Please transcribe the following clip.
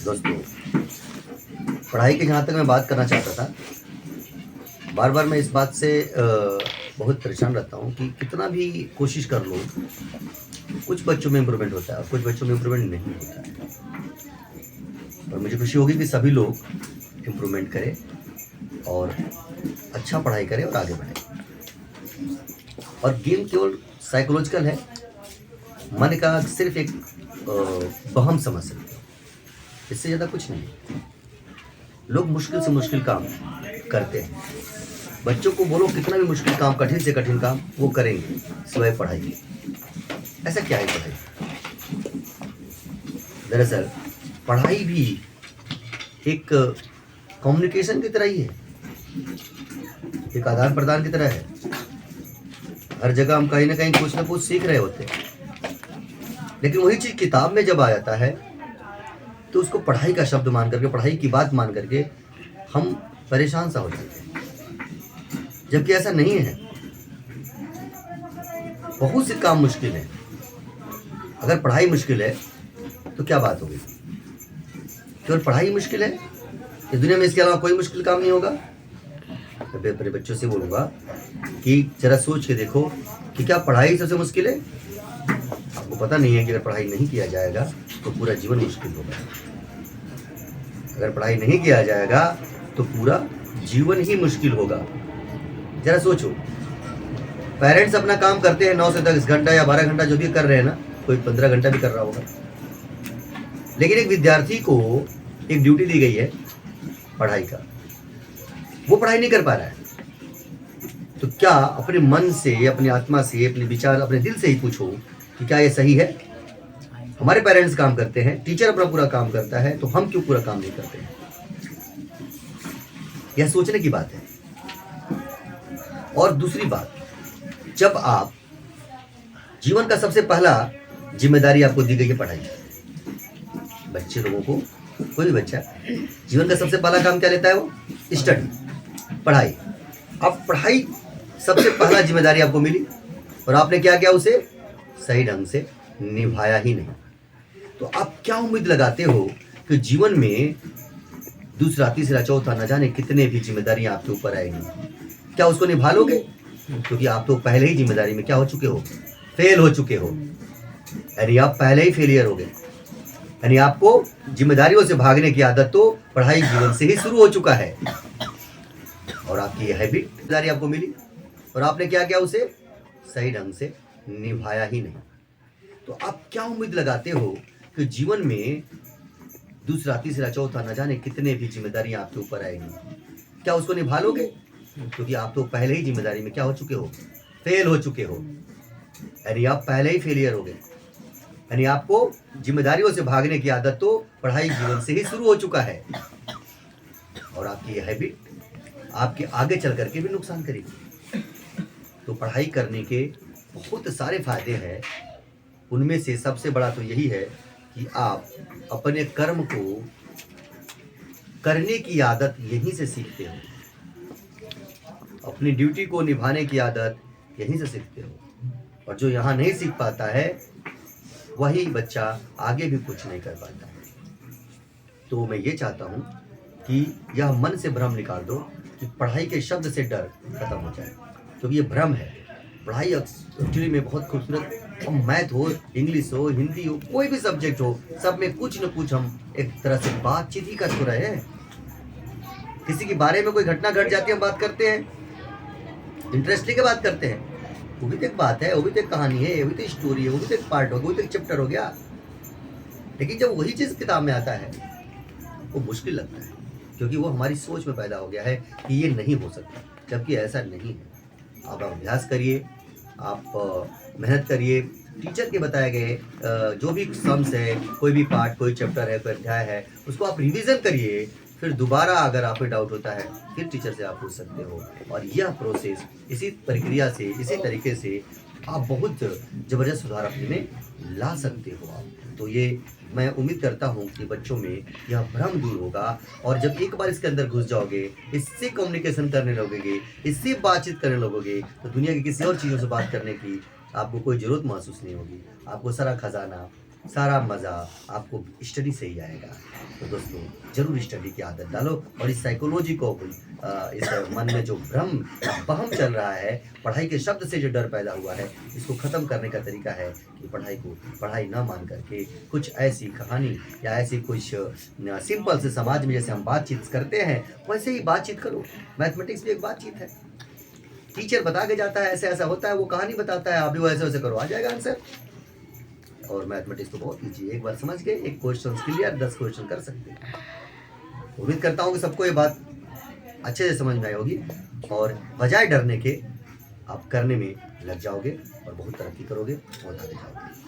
दोस्तों, पढ़ाई की जहाँ तक मैं बात करना चाहता था, बार बार मैं इस बात से बहुत परेशान रहता हूँ कि कितना भी कोशिश कर लो, कुछ बच्चों में इम्प्रूवमेंट होता है और कुछ बच्चों में इम्प्रूवमेंट नहीं होता है। और मुझे खुशी होगी कि सभी लोग इम्प्रूवमेंट करें और अच्छा पढ़ाई करें और आगे बढ़ें। और गेम केवल साइकोलॉजिकल है, मन का सिर्फ एक वहम समझ सकते हो, इससे ज़्यादा कुछ नहीं है। लोग मुश्किल से मुश्किल काम करते हैं। बच्चों को बोलो कितना भी मुश्किल काम, कठिन से कठिन काम वो करेंगे सिवाय पढ़ाई के। ऐसा क्या है पढ़ाई? दरअसल पढ़ाई भी एक कम्युनिकेशन की तरह ही है, एक आदान प्रदान की तरह है। हर जगह हम कहीं ना कुछ सीख रहे होते हैं, लेकिन वही चीज़ किताब में जब आ जाता है तो उसको पढ़ाई का शब्द मान करके, पढ़ाई की बात मान करके हम परेशान सा हो जाते हैं, जबकि ऐसा नहीं है। बहुत से काम मुश्किल है। अगर पढ़ाई मुश्किल है तो क्या बात होगी? केवल पढ़ाई मुश्किल है, इस दुनिया में इसके अलावा कोई मुश्किल काम नहीं होगा? मैं अपने बच्चों से बोलूँगा कि जरा सोच के देखो कि क्या पढ़ाई सबसे मुश्किल है? आपको पता नहीं है कि अगर पढ़ाई नहीं किया जाएगा तो पूरा जीवन मुश्किल होगा। अगर पढ़ाई नहीं किया जाएगा तो पूरा जीवन ही मुश्किल होगा। जरा सोचो, पेरेंट्स अपना काम करते हैं 9 से 10 घंटा या 12 घंटा जो भी कर रहे हैं ना, कोई 15 घंटा भी कर रहा होगा, लेकिन एक विद्यार्थी को एक ड्यूटी दी गई है पढ़ाई का, वो पढ़ाई नहीं कर पा रहा है। तो क्या अपने मन से, अपनी आत्मा से, अपने विचार, अपने दिल से ही पूछो कि क्या ये सही है? हमारे पेरेंट्स काम करते हैं, टीचर अपना पूरा काम करता है, तो हम क्यों पूरा काम नहीं करते हैं? यह सोचने की बात है। और दूसरी बात, जब आप जीवन का सबसे पहला जिम्मेदारी आपको दी गई है पढ़ाई, बच्चे लोगों को, कोई भी बच्चा जीवन का सबसे पहला काम क्या लेता है? वो स्टडी, पढ़ाई। अब पढ़ाई सबसे पहला जिम्मेदारी आपको मिली और आपने क्या किया? उसे सही ढंग से निभाया ही नहीं। तो आप क्या उम्मीद लगाते हो कि जीवन में दूसरा, तीसरा, चौथा, न जाने कितने भी जिम्मेदारियां आपके ऊपर आएंगी, क्या उसको निभा लोगे? क्योंकि आप तो पहले ही जिम्मेदारी में क्या हो चुके हो? फेल हो चुके हो। यानी आप पहले ही फेलियर हो गए। यानी आपको जिम्मेदारियों से भागने की आदत तो पढ़ाई जीवन से ही शुरू हो चुका है। और आपकी यह हैबिट, जिम्मेदारी आपको मिली और आपने क्या किया? उसे सही ढंग से निभाया ही नहीं। तो आप क्या उम्मीद लगाते हो कि जीवन में दूसरा, तीसरा, चौथा, न जाने कितने भी जिम्मेदारियां आपके ऊपर आएंगी, क्या उसको निभा लोगे? क्योंकि आप तो पहले ही जिम्मेदारी में क्या हो चुके हो? फेल हो चुके हो। यानी आप पहले ही फेलियर हो गए। यानी आपको जिम्मेदारियों से भागने की आदत तो पढ़ाई जीवन से ही शुरू हो चुका है। और आपकी यह हैबिट आपके आगे चल करके भी नुकसान करेगी। तो पढ़ाई करने के बहुत सारे फायदे हैं, उनमें से सबसे बड़ा तो यही है कि आप अपने कर्म को करने की आदत यहीं से सीखते हो, अपनी ड्यूटी को निभाने की आदत यहीं से सीखते हो। और जो यहाँ नहीं सीख पाता है वही बच्चा आगे भी कुछ नहीं कर पाता है। तो मैं ये चाहता हूँ कि यह मन से भ्रम निकाल दो कि पढ़ाई के शब्द से डर खत्म हो जाए, क्योंकि ये भ्रम है। पढ़ाई एक्चुअली में बहुत खूबसूरत, हम मैथ हो, इंग्लिश हो, हिंदी हो, कोई भी सब्जेक्ट हो, सब में कुछ न कुछ हम एक तरह से बातचीत ही कर तो रहे हैं। किसी के बारे में कोई घटना घट जाती है, हम बात करते हैं, इंटरेस्टिंग बात करते हैं, वो भी तो एक बात है, वो भी तो एक कहानी है, वो भी तो स्टोरी है, वो भी तो एक पार्ट हो गया, वो भी तो एक चैप्टर हो गया। लेकिन जब वही चीज़ किताब में आता है वो मुश्किल लगता है, क्योंकि वो हमारी सोच में पैदा हो गया है कि ये नहीं हो सकता, जबकि ऐसा नहीं है। आप अभ्यास करिए, आप मेहनत करिए, टीचर के बताए गए जो भी सम्स है, कोई भी पार्ट, कोई चैप्टर है, कोई अध्याय है, उसको आप रिवीजन करिए। फिर दोबारा अगर आपको डाउट होता है फिर टीचर से आप पूछ सकते हो। और यह प्रोसेस, इसी प्रक्रिया से, इसी तरीके से आप बहुत ज़बरदस्त सुधार अपने में ला सकते हो आप। तो ये मैं उम्मीद करता हूँ कि बच्चों में यह भ्रम दूर होगा, और जब एक बार इसके अंदर घुस जाओगे, इससे कम्युनिकेशन करने लगोगे, इससे बातचीत करने लगोगे, तो दुनिया की किसी और चीज़ों से बात करने की आपको कोई ज़रूरत महसूस नहीं होगी। आपको सारा खजाना सारा मज़ा आपको स्टडी से ही आएगा। तो दोस्तों ज़रूर स्टडी की आदत डालो और इस साइकोलॉजी को इस मन में जो भ्रम वहम चल रहा है, पढ़ाई के शब्द से जो डर पैदा हुआ है, इसको ख़त्म करने का तरीका है कि पढ़ाई ना मान करके कुछ ऐसी कहानी या ऐसी कुछ सिंपल से समाज में जैसे हम बातचीत करते हैं वैसे ही बातचीत करो। मैथमेटिक्स भी एक बातचीत है। टीचर बता के जाता है ऐसे ऐसा होता है, वो कहानी बताता है, आप भी वैसे वैसे करो, आ जाएगा आंसर। और मैथमेटिक्स तो बहुत ईजी है, एक बार समझ गए, एक क्वेश्चन क्लियर, 10 क्वेश्चन कर सकते हैं। उम्मीद करता हूँ कि सबको ये बात अच्छे से समझ में आई होगी और बजाय डरने के आप करने में लग जाओगे और बहुत तरक्की करोगे, बहुत आगे जाओगे।